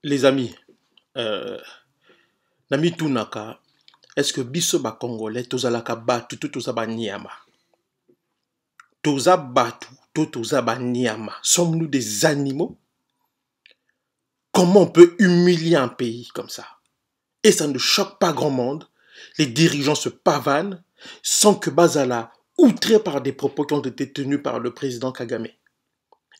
Les amis, euh, Nami Tunaka, est-ce que biso ba Congolais, tozalaka batu, tout toza ba niama? Toza batu, tout toza ba niama. Sommes-nous des animaux? Comment on peut humilier un pays comme ça? Et ça ne choque pas grand monde. Les dirigeants se pavanent sans que Bazala, outré par des propos qui ont été tenus par le président Kagame.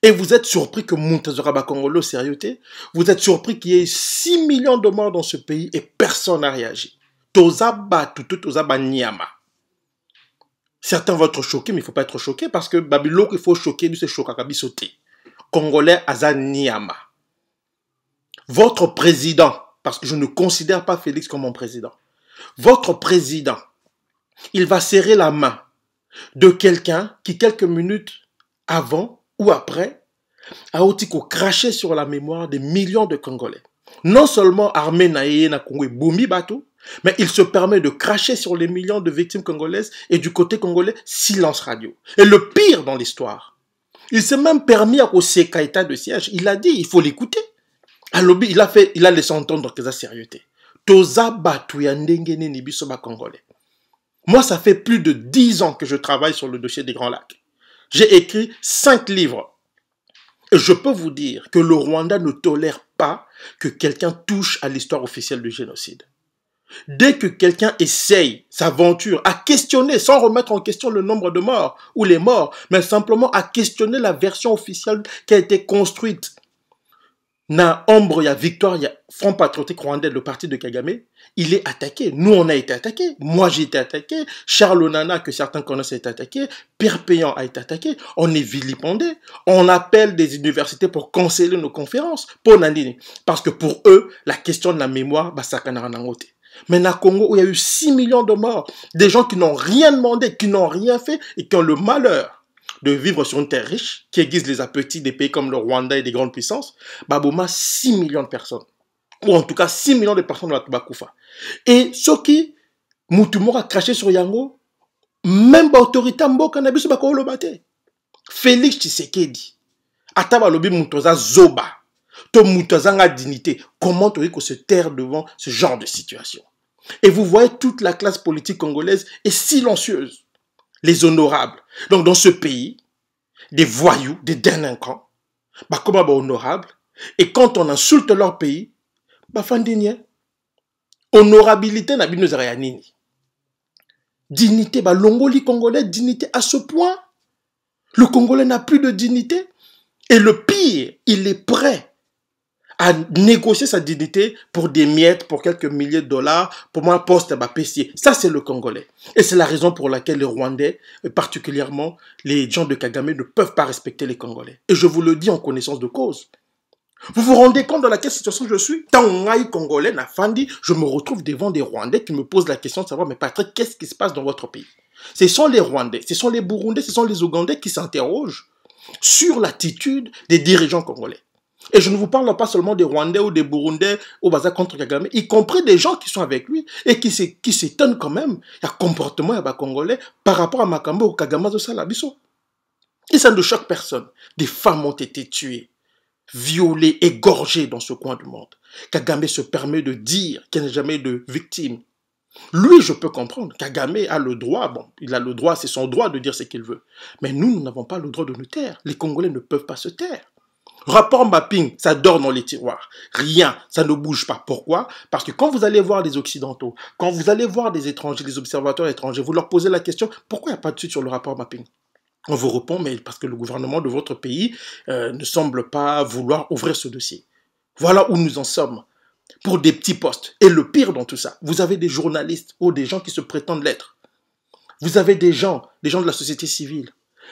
Et vous êtes surpris que Moutazora Bakongolo sérieuté? Vous êtes surpris qu'il y ait 6 millions de morts dans ce pays et personne n'a réagi. Toza Batu, Toza Banyama. Certains vont être choqués, mais il ne faut pas être choqué parce que Babylone, il faut choquer, lui c'est Chokakabi sauté. Congolais Azaniama. Votre président, parce que je ne considère pas Félix comme mon président, votre président, il va serrer la main de quelqu'un qui, quelques minutes avant ou après, a aussi craché sur la mémoire des millions de Congolais. Non seulement armé na Congo Boumi Batou, mais il se permet de cracher sur les millions de victimes congolaises et du côté congolais, silence radio. Et le pire dans l'histoire, il s'est même permis à Oseka état de siège. Il a dit, il faut l'écouter. À lobby, il a laissé entendre que ça sérieuté. Toza Batou ya ndengene ni biso ba Congolais. Moi, ça fait plus de 10 ans que je travaille sur le dossier des Grands Lacs. J'ai écrit 5 livres. Et je peux vous dire que le Rwanda ne tolère pas que quelqu'un touche à l'histoire officielle du génocide. Dès que quelqu'un essaye, s'aventure à questionner, sans remettre en question le nombre de morts ou les morts, mais simplement à questionner la version officielle qui a été construite, na ombre, il y a victoire, il y a Front Patriotique Rwandais, le parti de Kagame, il est attaqué. Nous, on a été attaqués. Moi, j'ai été attaqué. Charles Onana, que certains connaissent, a été attaqué. Pierre Payan a été attaqué. On est vilipendé. On appelle des universités pour canceller nos conférences. Pour Nandini. Parce que pour eux, la question de la mémoire, bah, ça canara nangote. Mais na Congo, où il y a eu 6 millions de morts, des gens qui n'ont rien demandé, qui n'ont rien fait et qui ont le malheur de vivre sur une terre riche, qui aiguise les appétits des pays comme le Rwanda et des grandes puissances, Baboma, 6 millions de personnes. Ou en tout cas, 6 millions de personnes dans la Tobakoufa. Et ceux qui, Moutoumor a craché sur Yango, même l'autorité Mboka n'a pas le battre. Félix Tshisekedi, Ataba Lobi Moutoza Zoba, to Moutoza nga dignité. Comment tu que se taire devant ce genre de situation? Et vous voyez, toute la classe politique congolaise est silencieuse. Les honorables. Donc dans ce pays, des voyous, des délinquants, bah comment bah honorables, et quand on insulte leur pays, bah fandinien, honorabilité n'a bino zayanini. Dignité, bah l'ongoli congolais, dignité à ce point, le Congolais n'a plus de dignité, et le pire, il est prêt à négocier sa dignité pour des miettes, pour quelques milliers de dollars, pour un poste à Bapessier. Ça, c'est le Congolais. Et c'est la raison pour laquelle les Rwandais, et particulièrement les gens de Kagame, ne peuvent pas respecter les Congolais. Et je vous le dis en connaissance de cause. Vous vous rendez compte dans laquelle situation je suis? Tant on Congolais, n'a fandi, je me retrouve devant des Rwandais qui me posent la question de savoir, mais Patrick, qu'est-ce qui se passe dans votre pays? Ce sont les Rwandais, ce sont les Burundais, ce sont les Ougandais qui s'interrogent sur l'attitude des dirigeants congolais. Et je ne vous parle pas seulement des Rwandais ou des Burundais au bazar contre Kagame, y compris des gens qui sont avec lui et qui s'étonnent quand même. Il y a un comportement congolais par rapport à Makambo ou Kagame de Salabiso. Et ça ne choque personne. Des femmes ont été tuées, violées, égorgées dans ce coin du monde. Kagame se permet de dire qu'il n'y a jamais de victime. Lui, je peux comprendre. Kagame a le droit, bon, il a le droit, c'est son droit de dire ce qu'il veut. Mais nous n'avons pas le droit de nous taire. Les Congolais ne peuvent pas se taire. Rapport mapping, ça dort dans les tiroirs. Rien, ça ne bouge pas. Pourquoi? Parce que quand vous allez voir les Occidentaux, quand vous allez voir des étrangers, les observateurs étrangers, vous leur posez la question, pourquoi il n'y a pas de suite sur le rapport mapping? On vous répond, mais parce que le gouvernement de votre pays ne semble pas vouloir ouvrir ce dossier. Voilà où nous en sommes, pour des petits postes. Et le pire dans tout ça, vous avez des journalistes ou des gens qui se prétendent l'être. Vous avez des gens de la société civile,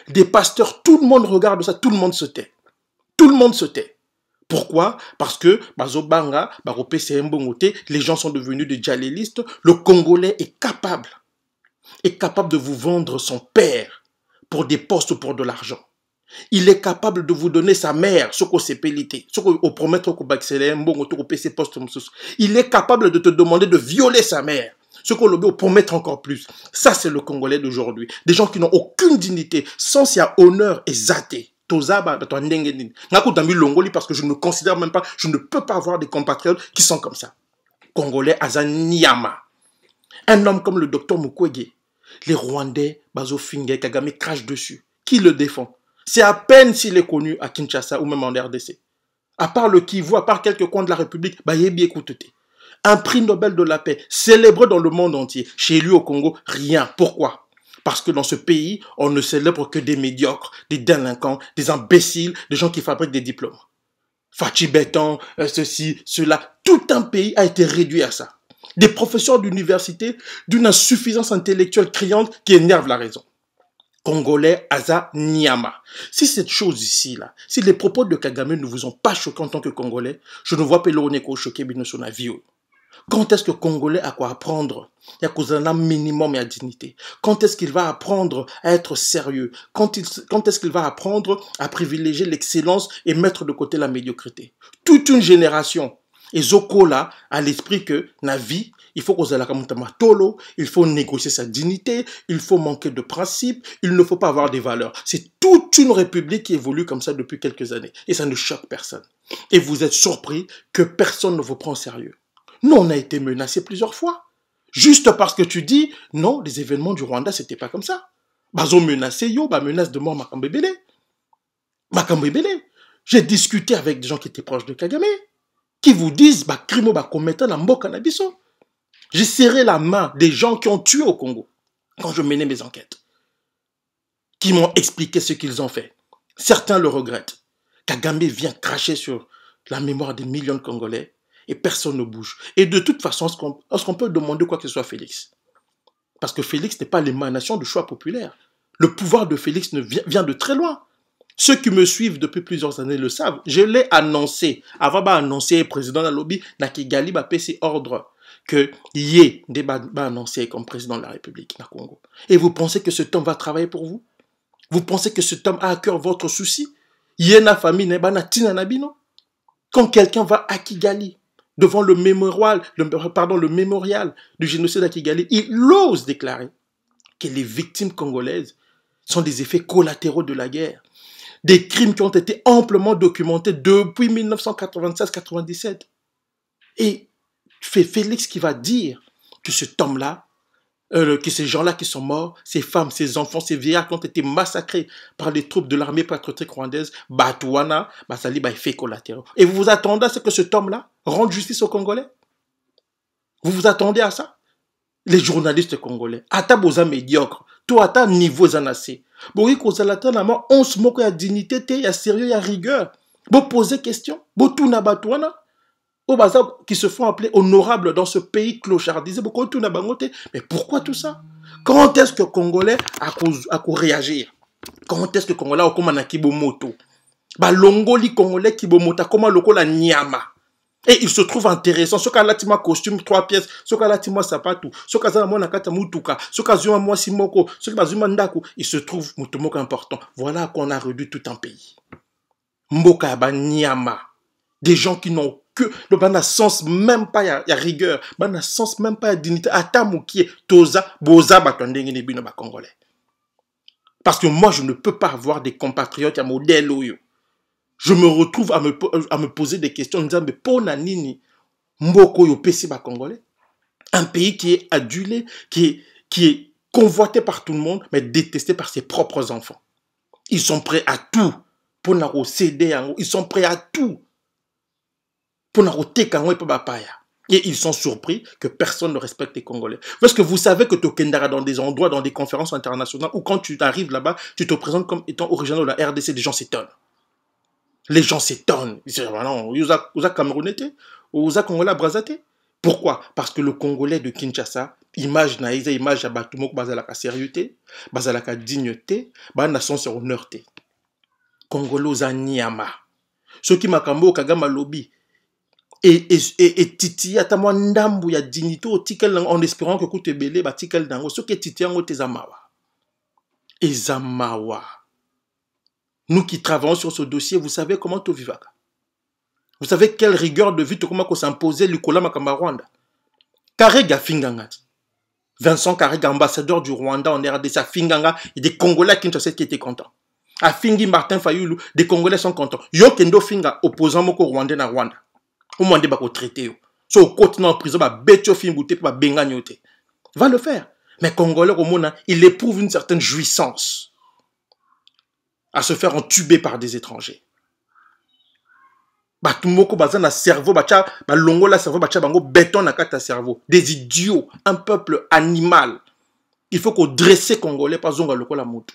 des pasteurs, tout le monde regarde ça, tout le monde se tait. Tout le monde se tait. Pourquoi? Parce que Bazobanga, les gens sont devenus des djihadistes. Le Congolais est capable de vous vendre son père pour des postes ou pour de l'argent. Il est capable de vous donner sa mère, ce qu'on s'est pélité, ce qu'on promettre qu'on postes. Il est capable de te demander de violer sa mère, ce qu'on le promettre encore plus. Ça, c'est le Congolais d'aujourd'hui. Des gens qui n'ont aucune dignité, sans s'il y a honneur et zaté. Tozaba, parce que je ne me considère même pas, je ne peux pas avoir des compatriotes qui sont comme ça. Congolais Azaniama. Un homme comme le docteur Mukwege, les Rwandais, Bazo Finge, Kagame crache dessus. Qui le défend? C'est à peine s'il est connu à Kinshasa ou même en RDC. À part le Kivu, à part quelques coins de la République, Bayebi écoute. Un prix Nobel de la paix, célébré dans le monde entier. Chez lui au Congo, rien. Pourquoi? Parce que dans ce pays, on ne célèbre que des médiocres, des délinquants, des imbéciles, des gens qui fabriquent des diplômes. Fachi Béton, ceci, cela. Tout un pays a été réduit à ça. Des professeurs d'université d'une insuffisance intellectuelle criante qui énerve la raison. Congolais Aza Niama. Si cette chose ici, là, si les propos de Kagame ne vous ont pas choqué en tant que Congolais, je ne vois pas l'Oneko choqué son avis. Quand est-ce que Congolais a quoi apprendre? Il y a cause d'un minimum et à dignité. Quand est-ce qu'il va apprendre à être sérieux? Quand est-ce qu'il va apprendre à privilégier l'excellence et mettre de côté la médiocrité? Toute une génération. Et Zokola a l'esprit que la vie, il faut qu'on ait la tolo, il faut négocier sa dignité, il faut manquer de principes, il ne faut pas avoir des valeurs. C'est toute une république qui évolue comme ça depuis quelques années. Et ça ne choque personne. Et vous êtes surpris que personne ne vous prend au sérieux. Nous, on a été menacés plusieurs fois. Juste parce que tu dis, non, les événements du Rwanda, c'était pas comme ça. Bazo menacé, yo, bah menace de mort Makambebele. Makambebele. J'ai discuté avec des gens qui étaient proches de Kagame, qui vous disent, bah, crimo, bah, commettant la mboka na biso. J'ai serré la main des gens qui ont tué au Congo, quand je menais mes enquêtes, qui m'ont expliqué ce qu'ils ont fait. Certains le regrettent. Kagame vient cracher sur la mémoire des millions de Congolais, et personne ne bouge. Et de toute façon, est-ce qu'on peut demander quoi que ce soit Félix? Parce que Félix n'est pas l'émanation du choix populaire. Le pouvoir de Félix vient de très loin. Ceux qui me suivent depuis plusieurs années le savent. Je l'ai annoncé. Avant d'annoncer président de la lobby, Nakigali va passer ordre que Yé va annoncer comme président de la République du Congo. Et vous pensez que cet homme va travailler pour vous? Vous pensez que cet homme a à cœur votre souci? Yé na famille n'est pas na tina nabino? Quand quelqu'un va à Kigali, devant le mémorial du génocide à Kigali, il ose déclarer que les victimes congolaises sont des effets collatéraux de la guerre. Des crimes qui ont été amplement documentés depuis 1996-97. Et c'est Félix qui va dire que cet homme-là, que ces gens-là qui sont morts, ces femmes, ces enfants, ces vieillards qui ont été massacrés par les troupes de l'armée patriotique rwandaise, Batouana, Basali, effet collatéraux. Et vous vous attendez à ce que cet homme-là rende justice aux Congolais? Vous vous attendez à ça? Les journalistes congolais, Ataboza médiocre, toi à niveau zanacé. Boyi kozalata nama 11 mots il y a dignité, il y a sérieux, il y a rigueur. Bo poser question, bo tuna Batouana. Qui se font appeler honorables dans ce pays clochardisé. Mais pourquoi tout ça? Quand est-ce que Congolais a réagir? Quand est-ce que Congolais a commandé Kibomoto? Longoli Congolais Kibomoto, comment loko la Nyama? Et il se trouve intéressant. Ce cas-là, tu costume 3 pièces. Ce cas-là, tu sapatou. Ce cas-là, moi, nakata mutuka. Ce cas-là, moi, simoko. Ce cas-là, ndaku. Il se trouve mutomoko important. Voilà qu'on a réduit tout un pays. Mboka ba Nyama. Des gens qui n'ont que le bana sens même pas y a rigueur, bana sens même pas y a dignité. Atamukie toza boza batondenge ne bino ba congolais. Parce que moi je ne peux pas avoir des compatriotes à modèle oyo. Je me retrouve à me poser des questions en disant mais pona nini mboko yo pesi ba congolais. Un pays qui est adulé, qui est convoité par tout le monde, mais détesté par ses propres enfants. Ils sont prêts à tout pour nous céder, ils sont prêts à tout. Et ils sont surpris que personne ne respecte les Congolais. Parce que vous savez que Tokendara dans des endroits, dans des conférences internationales, où quand tu arrives là-bas, tu te présentes comme étant originaire de la RDC, les gens s'étonnent. Les gens s'étonnent. Ils disent, non, vous êtes Camerounais, vous êtes Congolais Brazzate. Pourquoi? Parce que le Congolais de Kinshasa, image naïsa, image à Batumok, bazalaka sérieuxté, bazalaka dignité, nation sur honneureté. Congolais za Niama. Ceux qui makambo Kagama lobby. Et titi atamwa ndambu ya dignité otikel en espérant que koute belé ba tikel dango ce que titi yango tezamawa. Ezamawa. Nous qui travaillons sur ce dossier, vous savez comment tout vivaka. Vous savez quelle rigueur de vie comment qu'on s'imposait Lukola Makamba Rwanda. Karega Fingangati. Vincent Karega, ambassadeur du Rwanda en RDC à Finganga, et des Congolais qui étaient contents. A Fingi Martin Fayoulou, des Congolais sont contents. Yo kendo finga opposant moko Rwandais na Rwanda. Au moins bako traité yo. So au continent en prison ba betio fingoute ba benganyote. Va le faire. Mais Congolais au monde, il éprouve une certaine jouissance à se faire entuber par des étrangers. Ba tumoko bazana cerveau bacha ba longo la cerveau bacha bango béton na kata cerveau. Des idiots, un peuple animal. Il faut qu'on dresse Congolais pas zonga loko la moto.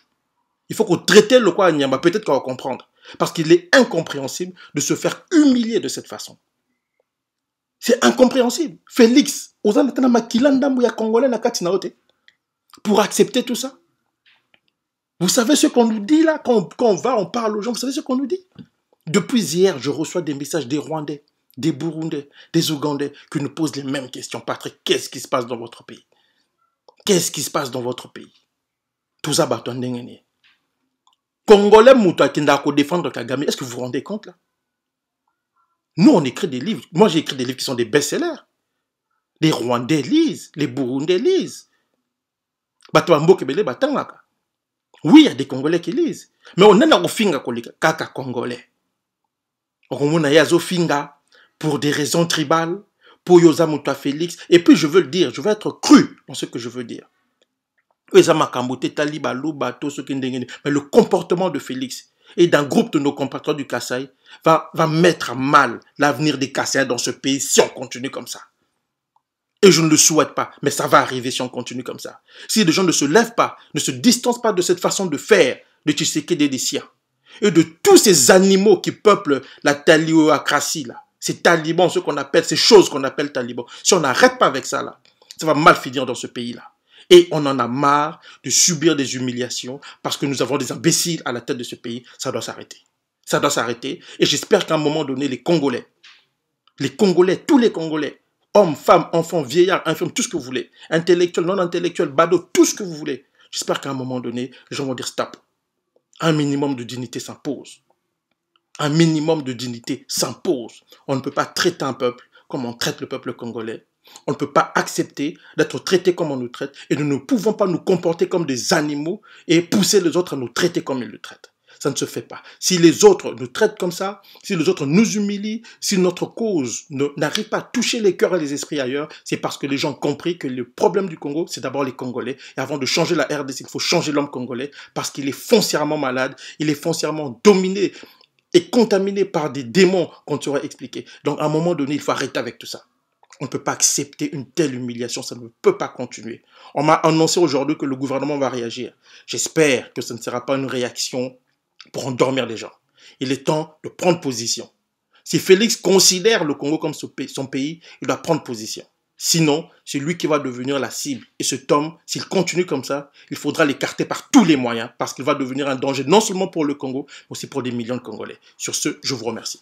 Il faut qu'on traite le quoi Nyamba, peut-être qu'on va comprendre. Parce qu'il est incompréhensible de se faire humilier de cette façon. C'est incompréhensible. Félix, pour accepter tout ça. Vous savez ce qu'on nous dit là, quand on parle aux gens, vous savez ce qu'on nous dit? Depuis hier, je reçois des messages des Rwandais, des Burundais, des Ougandais qui nous posent les mêmes questions. Patrick, qu'est-ce qui se passe dans votre pays? Qu'est-ce qui se passe dans votre pays? Tout ça, Congolais Mouta qui n'a qu'à défendre Kagame, est-ce que vous vous rendez compte là? Nous, on écrit des livres. Moi, j'ai écrit des livres qui sont des best-sellers. Les Rwandais lisent, les Burundais lisent. Oui, il y a des Congolais qui lisent. Mais on a un finga kaka Congolais. On a yazo finga pour des raisons tribales, pour Yosa Mouta Félix. Et puis, je veux le dire, je veux être cru dans ce que je veux dire. Mais le comportement de Félix et d'un groupe de nos compatriotes du Kasaï va mettre à mal l'avenir des Kassaïens dans ce pays si on continue comme ça. Et je ne le souhaite pas, mais ça va arriver si on continue comme ça. Si les gens ne se lèvent pas, ne se distancent pas de cette façon de faire de Tshisekedi et des siens, et de tous ces animaux qui peuplent la taliocratie, là, ces talibans, ce qu'on appelle, ces choses qu'on appelle talibans, si on n'arrête pas avec ça, là, ça va mal finir dans ce pays-là. Et on en a marre de subir des humiliations parce que nous avons des imbéciles à la tête de ce pays. Ça doit s'arrêter. Ça doit s'arrêter. Et j'espère qu'à un moment donné, les Congolais, tous les Congolais, hommes, femmes, enfants, vieillards, infirmes, tout ce que vous voulez, intellectuels, non intellectuels, badauds, tout ce que vous voulez, j'espère qu'à un moment donné, les gens vont dire stop. Un minimum de dignité s'impose. Un minimum de dignité s'impose. On ne peut pas traiter un peuple comme on traite le peuple congolais. On ne peut pas accepter d'être traité comme on nous traite et nous ne pouvons pas nous comporter comme des animaux et pousser les autres à nous traiter comme ils le traitent. Ça ne se fait pas. Si les autres nous traitent comme ça, si les autres nous humilient, si notre cause n'arrive pas à toucher les cœurs et les esprits ailleurs, c'est parce que les gens ont compris que le problème du Congo, c'est d'abord les Congolais. Et avant de changer la RDC, il faut changer l'homme congolais parce qu'il est foncièrement malade, il est foncièrement dominé et contaminé par des démons qu'on t'aurait expliqué. Donc à un moment donné, il faut arrêter avec tout ça. On ne peut pas accepter une telle humiliation, ça ne peut pas continuer. On m'a annoncé aujourd'hui que le gouvernement va réagir. J'espère que ce ne sera pas une réaction pour endormir les gens. Il est temps de prendre position. Si Félix considère le Congo comme son pays, il doit prendre position. Sinon, c'est lui qui va devenir la cible. Et cet homme, s'il continue comme ça, il faudra l'écarter par tous les moyens parce qu'il va devenir un danger non seulement pour le Congo, mais aussi pour des millions de Congolais. Sur ce, je vous remercie.